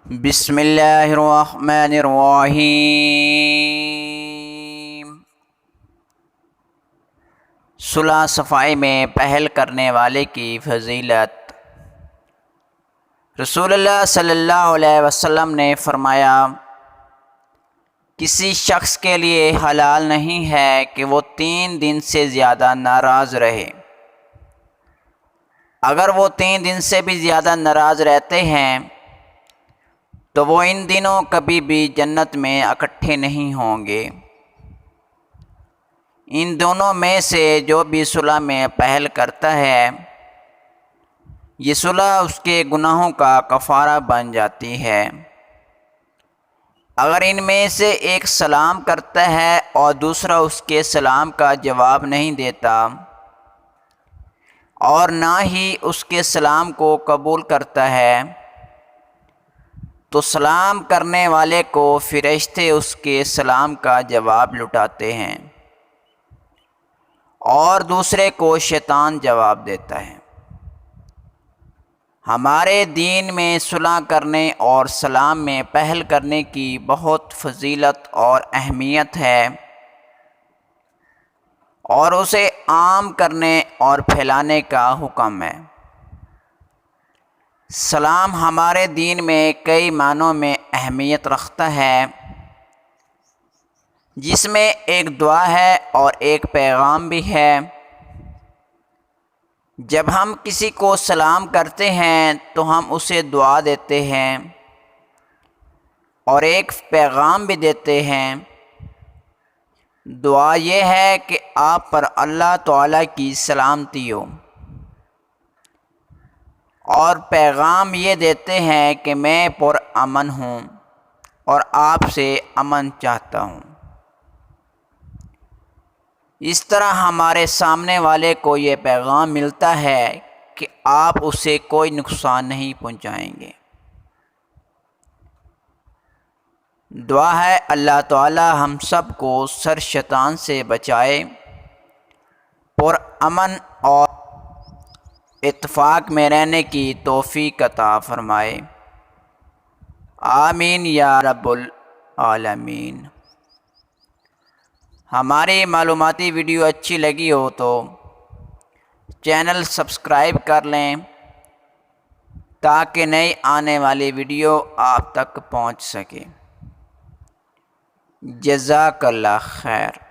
بسم اللہ الرحمن الرحیم۔ صلح صفائی میں پہل کرنے والے کی فضیلت۔ رسول اللہ صلی اللہ علیہ وسلم نے فرمایا، کسی شخص کے لیے حلال نہیں ہے کہ وہ 3 دن سے زیادہ ناراض رہے۔ اگر وہ 3 دن سے بھی زیادہ ناراض رہتے ہیں تو وہ ان دنوں کبھی بھی جنت میں اکٹھے نہیں ہوں گے۔ ان دونوں میں سے جو بھی صلح میں پہل کرتا ہے، یہ صلح اس کے گناہوں کا کفارہ بن جاتی ہے۔ اگر ان میں سے ایک سلام کرتا ہے اور دوسرا اس کے سلام کا جواب نہیں دیتا اور نہ ہی اس کے سلام کو قبول کرتا ہے، تو سلام کرنے والے کو فرشتے اس کے سلام کا جواب لوٹاتے ہیں اور دوسرے کو شیطان جواب دیتا ہے۔ ہمارے دین میں صلح کرنے اور سلام میں پہل کرنے کی بہت فضیلت اور اہمیت ہے، اور اسے عام کرنے اور پھیلانے کا حکم ہے۔ سلام ہمارے دین میں کئی معنوں میں اہمیت رکھتا ہے، جس میں ایک دعا ہے اور ایک پیغام بھی ہے۔ جب ہم کسی کو سلام کرتے ہیں تو ہم اسے دعا دیتے ہیں اور ایک پیغام بھی دیتے ہیں۔ دعا یہ ہے کہ آپ پر اللہ تعالیٰ کی سلامتی ہو، اور پیغام یہ دیتے ہیں کہ میں پرامن ہوں اور آپ سے امن چاہتا ہوں۔ اس طرح ہمارے سامنے والے کو یہ پیغام ملتا ہے کہ آپ اسے کوئی نقصان نہیں پہنچائیں گے۔ دعا ہے اللہ تعالی ہم سب کو شر شیطان سے بچائے، پرامن اور اتفاق میں رہنے کی توفیق عطا فرمائے۔ آمین یا رب العالمین۔ ہماری معلوماتی ویڈیو اچھی لگی ہو تو چینل سبسکرائب کر لیں تاکہ نئی آنے والی ویڈیو آپ تک پہنچ سکے۔ جزاک اللہ خیر۔